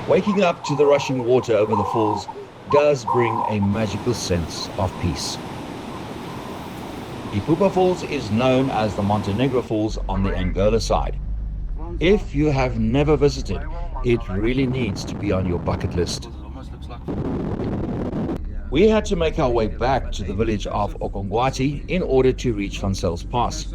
Waking up to the rushing water over the falls does bring a magical sense of peace. Himba Falls is known as the Montenegro Falls on the Angola side. If you have never visited, it really needs to be on your bucket list. We had to make our way back to the village of Okongwati in order to reach Van Zyls Pass.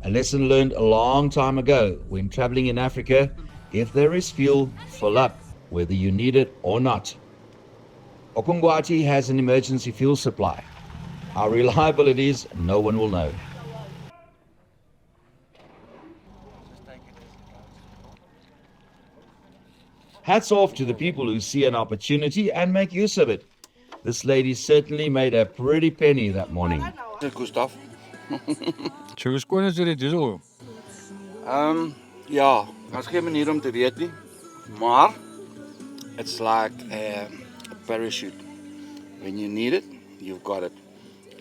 A lesson learned a long time ago: when traveling in Africa, if there is fuel, fill up, whether you need it or not. Okongwati has an emergency fuel supply. How reliable it is, no one will know. Hats off to the people who see an opportunity and make use of it. This lady certainly made a pretty penny that morning. Gustav. Hoe skoon is die diesel? Ja, daar's geen manier om te weet nie. Maar it's like a parachute. When you need it, you've got it.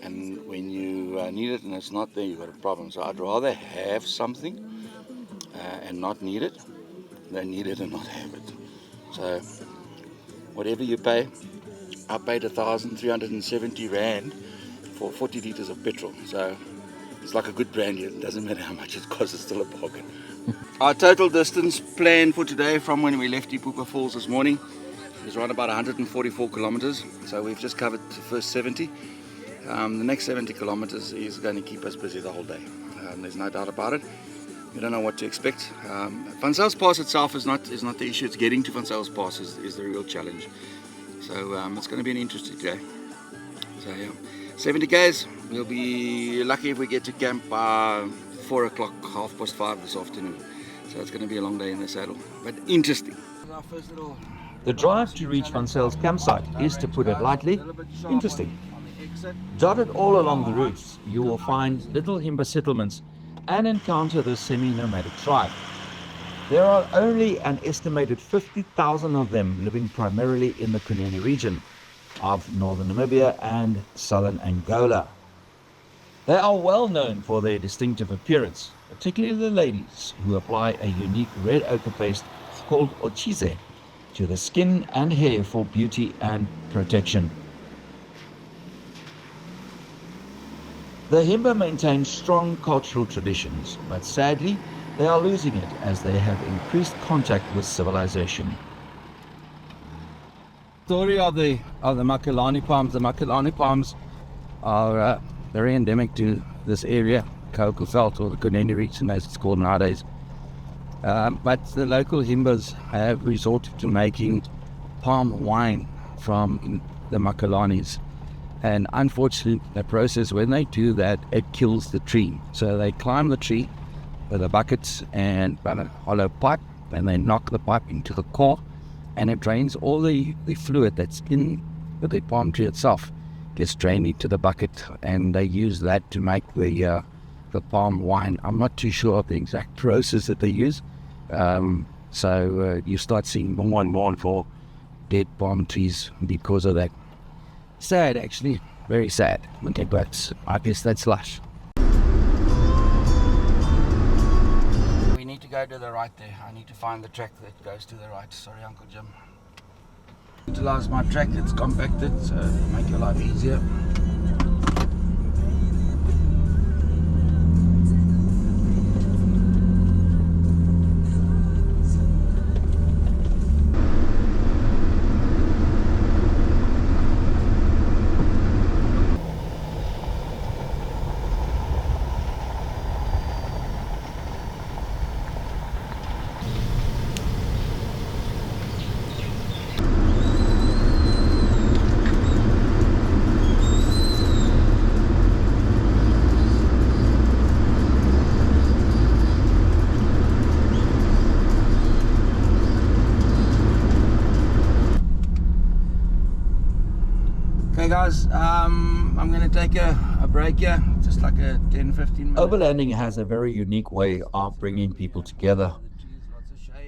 And when you need it and it's not there, you've got a problem. So I'd rather have something and not need it than need it and not have it. So whatever you pay, I paid 1,370 Rand for 40 litres of petrol. So it's like a good brand here. It doesn't matter how much it costs, it's still a bargain. Our total distance planned for today from when we left Himba Falls this morning is around about 144 kilometers. So we've just covered the first 70. The next 70 kilometers is going to keep us busy the whole day. There's no doubt about it. We don't know what to expect. Van Zyls Pass itself is not the issue. It's getting to Van Zyls Pass is the real challenge. So it's going to be an interesting day. So yeah, 70 k's. We'll be lucky if we get to camp by 4 o'clock, 5:30 this afternoon. So it's going to be a long day in the saddle, but interesting. The drive to reach Van Zyls campsite is, to put it lightly, interesting. Dotted all along the routes, you will find little Himba settlements and encounter the semi-nomadic tribe. There are only an estimated 50,000 of them living primarily in the Kunene region of northern Namibia and southern Angola. They are well known for their distinctive appearance, particularly the ladies, who apply a unique red ochre paste called ochize to the skin and hair for beauty and protection. The Himba maintain strong cultural traditions, but sadly, they are losing it as they have increased contact with civilization. Story of the Macalani palms. The Macalani palms are very endemic to this area, Kaokoveld, or the Kunene region as it's called nowadays. But the local Himbas have resorted to making palm wine from the Macalanis. And unfortunately, the process, when they do that, it kills the tree. So they climb the tree with a bucket and a hollow pipe, and they knock the pipe into the core, and it drains all the fluid that's in the palm tree itself, gets drained into the bucket, and they use that to make the palm wine. I'm not too sure of the exact process that they use. So you start seeing more and more for dead palm trees because of that. Sad, actually, very sad. But I guess that's lush. We need to go to the right there. I need to find the track that goes to the right. Sorry, Uncle Jim. Utilize my track, it's compacted, so it'll make your life easier. Okay guys, I'm going to take a break here, just like a 10-15 minutes. Overlanding has a very unique way of bringing people together.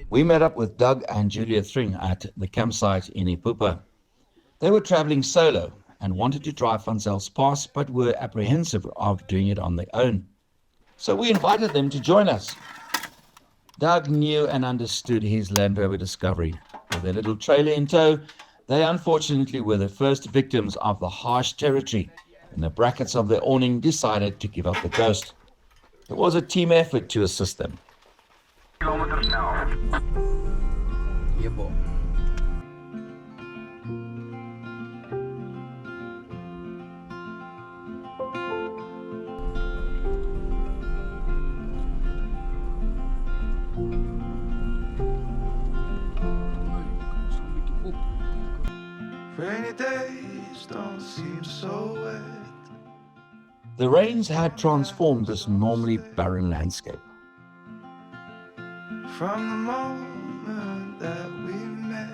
We met up with Doug and Julia Thring at the campsite in Himba. They were traveling solo and wanted to try Van Zels Pass, but were apprehensive of doing it on their own. So we invited them to join us. Doug knew and understood his Land Rover Discovery. With their little trailer in tow, they unfortunately were the first victims of the harsh territory, and the brackets of their awning decided to give up the ghost. It was a team effort to assist them. Yeah, boy. Rainy days don't seem so wet. The rains had transformed this normally barren landscape. From the moment that we met,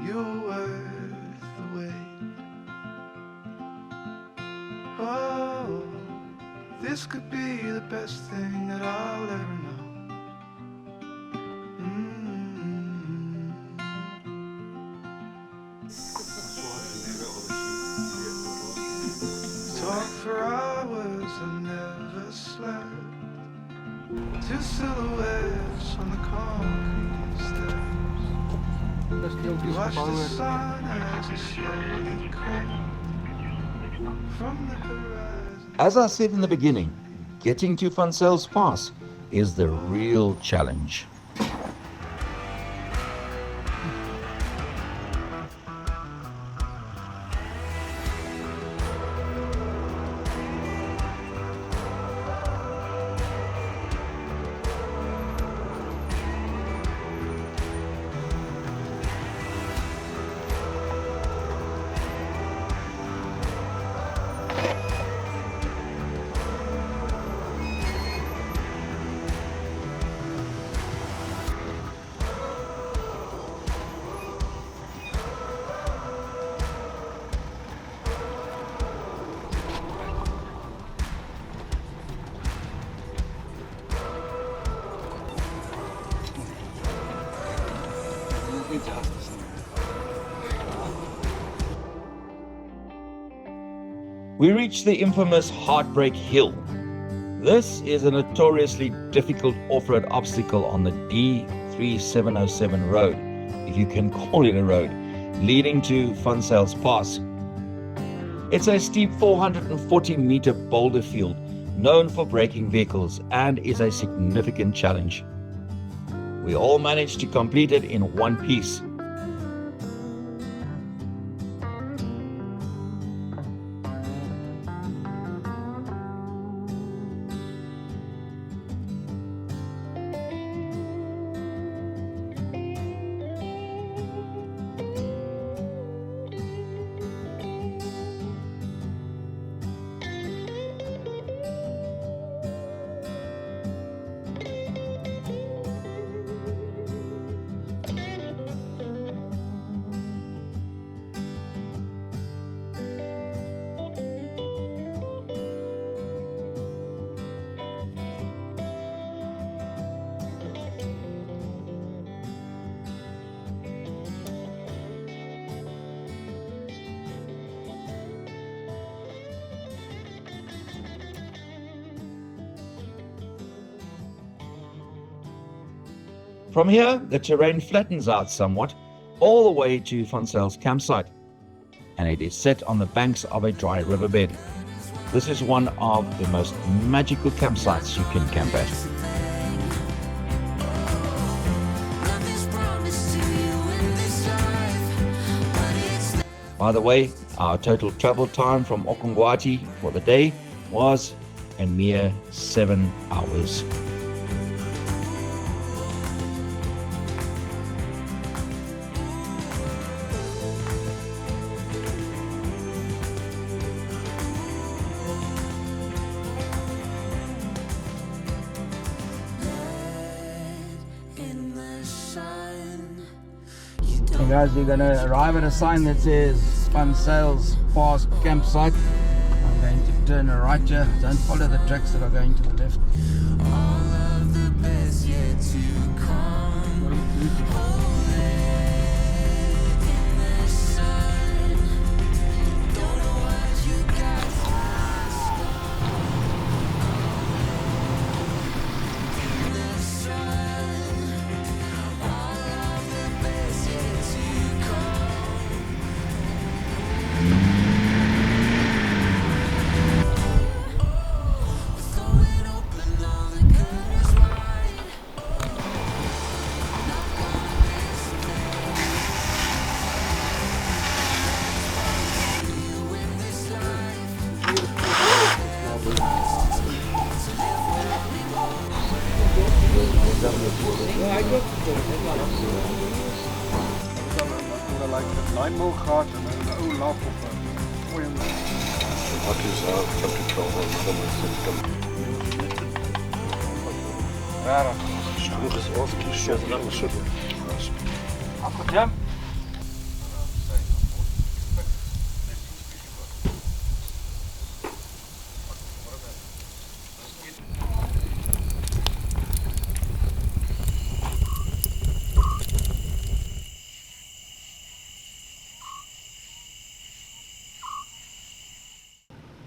you were worth the wait. Oh, this could be the best thing that I'll ever know. Talk for hours and never slept. Two silhouettes on the concrete steps. You watch the sun as it slowly crept from the horizon. As I said in the beginning, getting to Van Zels Pass is the real challenge. We reached the infamous Heartbreak Hill. This is a notoriously difficult off-road obstacle on the D3707 road, if you can call it a road, leading to Van Zels Pass. It's a steep 440-meter boulder field known for braking vehicles and is a significant challenge. We all managed to complete it in one piece. From here, the terrain flattens out somewhat, all the way to Van Zels campsite, and it is set on the banks of a dry riverbed. This is one of the most magical campsites you can camp at. By the way, our total travel time from Okongwati for the day was a mere 7 hours. Guys, you're going to arrive at a sign that says Van Zels Pass campsite. I'm going to turn right here. Don't follow the tracks that are going to the left. All of the best yet to come. In the sun, Wat is dat? Capital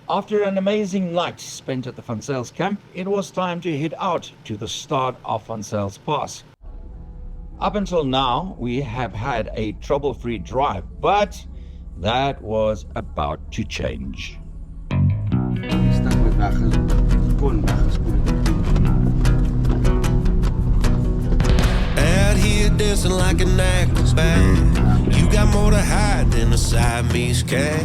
After an amazing night spent at the Van Zyls camp, it was time to head out to the start of Van Zyls Pass. Up until now, we have had a trouble-free drive, but that was about to change. Out here dancing like an acrobat. You got more to hide than a Siamese cat.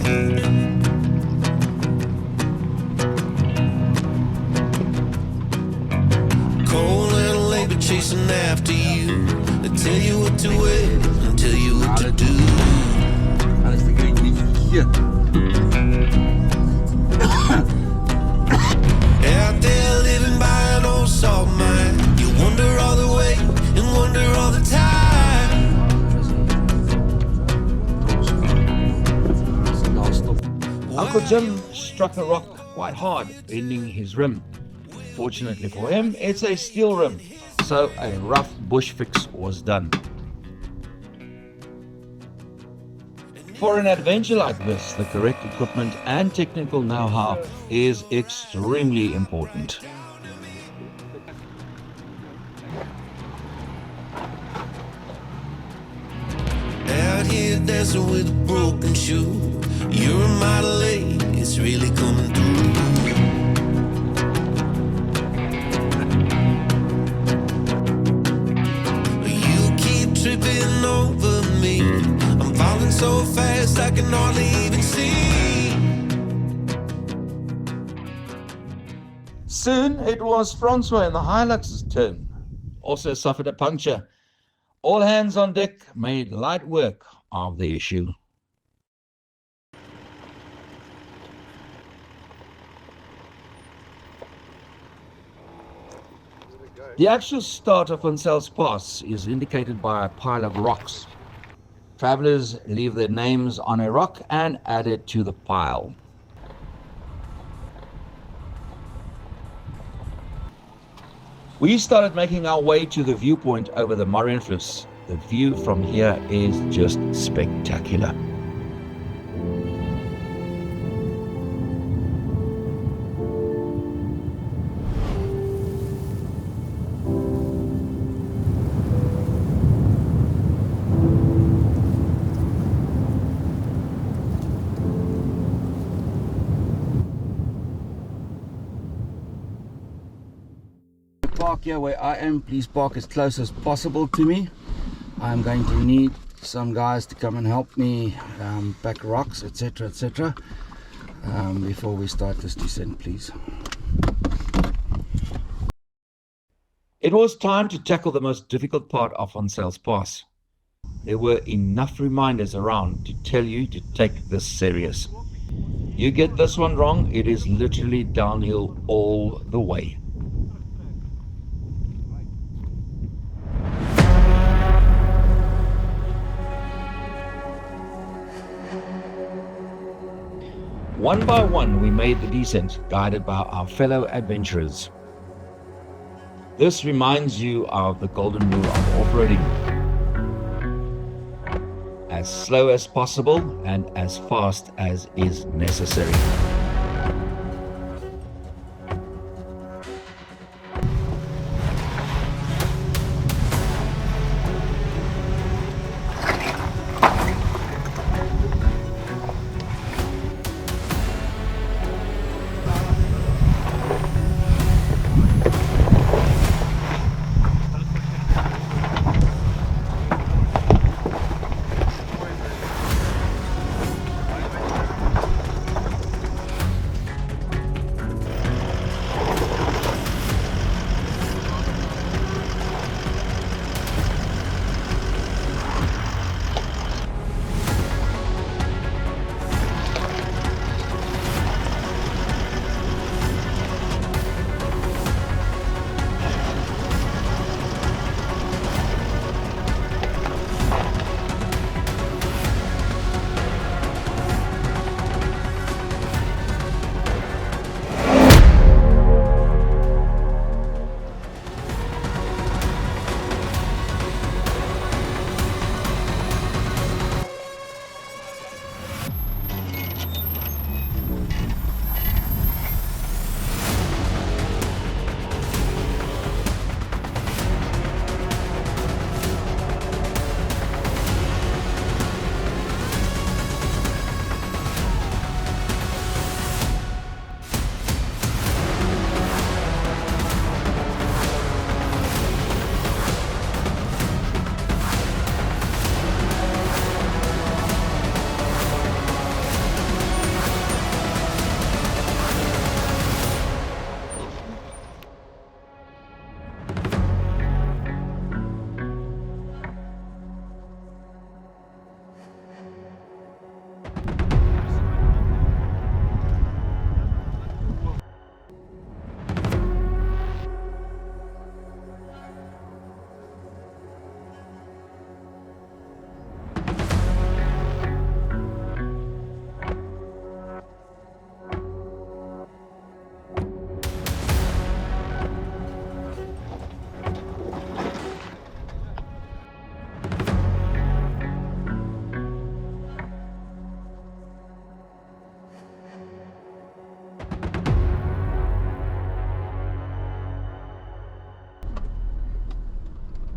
Cold little labor chasing after you. They tell you what to wear and tell you what to do. Out there living by an old salt mine. You wonder all the way and wonder all the time. Uncle Jim struck a rock quite hard, bending his rim. Fortunately for him, it's a steel rim, so a rough bush fix was done. For an adventure like this, the correct equipment and technical know-how is extremely important. Out here dancing with a broken shoe. You're a model A, it's really coming through. You keep tripping over me. I'm falling so fast I can hardly even see. Soon it was Francois and the Hilux's turn. Also suffered a puncture. All hands on deck made light work of the issue. The actual start of Van Zyls Pass is indicated by a pile of rocks. Travelers leave their names on a rock and add it to the pile. We started making our way to the viewpoint over the Marienfluss. The view from here is just spectacular. Park here where I am. Please park as close as possible to me. I'm going to need some guys to come and help me pack rocks, etc, etc, before we start this descent, please. It was time to tackle the most difficult part of Van Zyls Pass. There were enough reminders around to tell you to take this serious. You get this one wrong, it is literally downhill all the way. One by one, we made the descent, guided by our fellow adventurers. This reminds you of the golden rule of off-roading. As slow as possible and as fast as is necessary.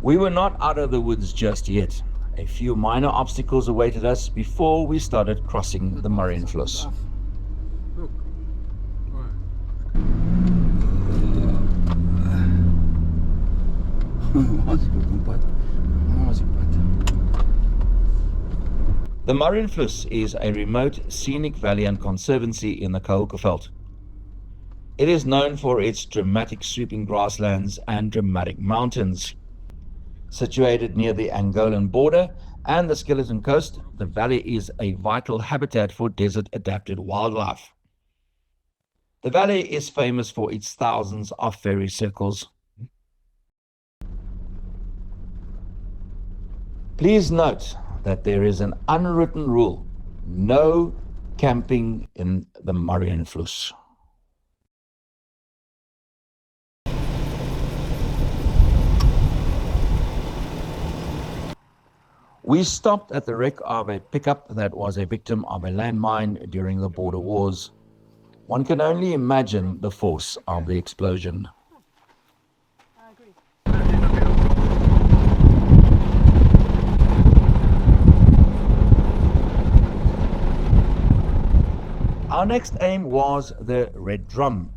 We were not out of the woods just yet. A few minor obstacles awaited us before we started crossing the Marienfluss. The Marienfluss is a remote scenic valley and conservancy in the Kaokoveld. It is known for its dramatic sweeping grasslands and dramatic mountains. Situated near the Angolan border and the Skeleton Coast, the valley is a vital habitat for desert-adapted wildlife. The valley is famous for its thousands of fairy circles. Please note that there is an unwritten rule: no camping in the Marienfluss. We stopped at the wreck of a pickup that was a victim of a landmine during the border wars. One can only imagine the force of the explosion. Our next aim was the Red Drum.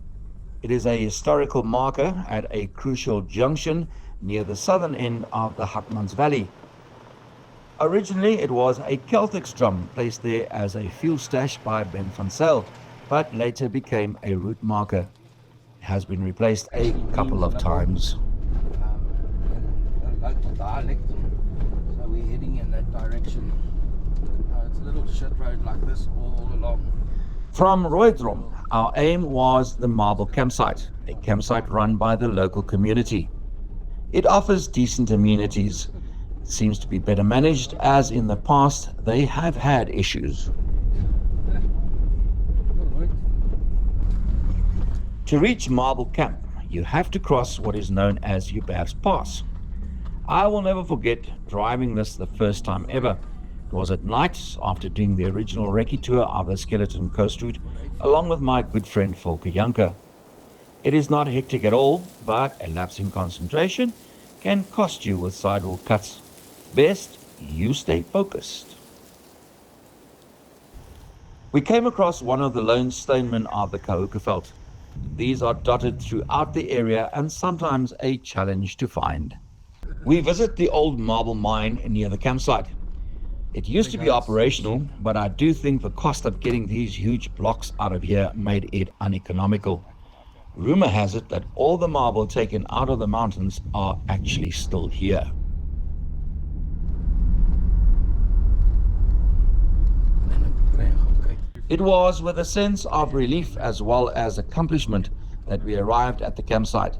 It is a historical marker at a crucial junction near the southern end of the Hartmans Valley. Originally, it was a Celtic drum placed there as a fuel stash by Ben van Zyl, but later became a route marker. It has been replaced a couple of times. Local dialect, so we're heading in that direction. It's a little shit road like this all along. From Roydrom, our aim was the Marble Campsite, a campsite run by the local community. It offers decent amenities. It seems to be better managed, as in the past they have had issues. To reach Marble Camp, you have to cross what is known as Ubab's Pass. I will never forget driving this the first time ever. It was at night after doing the original recce tour of the Skeleton Coast route along with my good friend Volker Janker. It is not hectic at all, but a lapse in concentration can cost you with sidewalk cuts. Best you stay focused. We came across one of the lone stonemen of the Kaokoveld. These are dotted throughout the area and sometimes a challenge to find. We visit the old marble mine near the campsite. It used to be operational, but I do think the cost of getting these huge blocks out of here made it uneconomical. Rumor has it that all the marble taken out of the mountains are actually still here. It was with a sense of relief as well as accomplishment that we arrived at the campsite.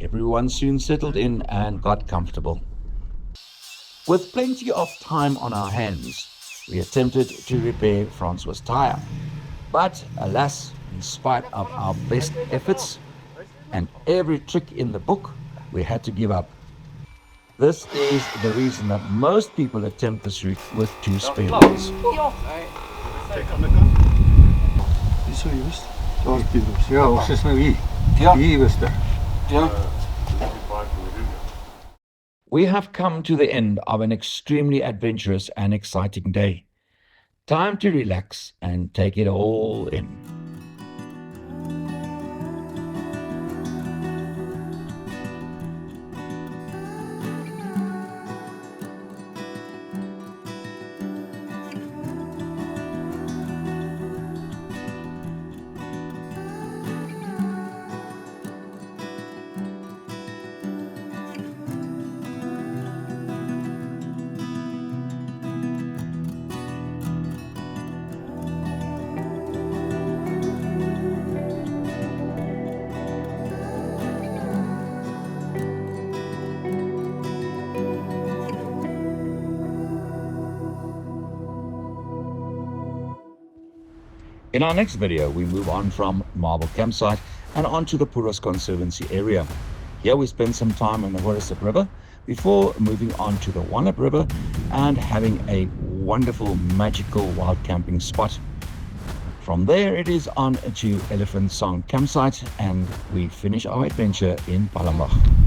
Everyone soon settled in and got comfortable. With plenty of time on our hands, we attempted to repair Francois' tire. But alas, in spite of our best efforts and every trick in the book, we had to give up. This is the reason that most people attempt this route with two spare wheels. Dis hoe jy wist? Daar's die bus. Ja, ons is nou hier. Ja. Hier was dit. Ja. We have come to the end of an extremely adventurous and exciting day. Time to relax and take it all in. In our next video, we move on from Marble Campsite and onto the Puros Conservancy area. Here we spend some time on the Horisip River before moving on to the Wannap River and having a wonderful, magical wild camping spot. From there, it is on to Elephant Song Campsite, and we finish our adventure in Palembang.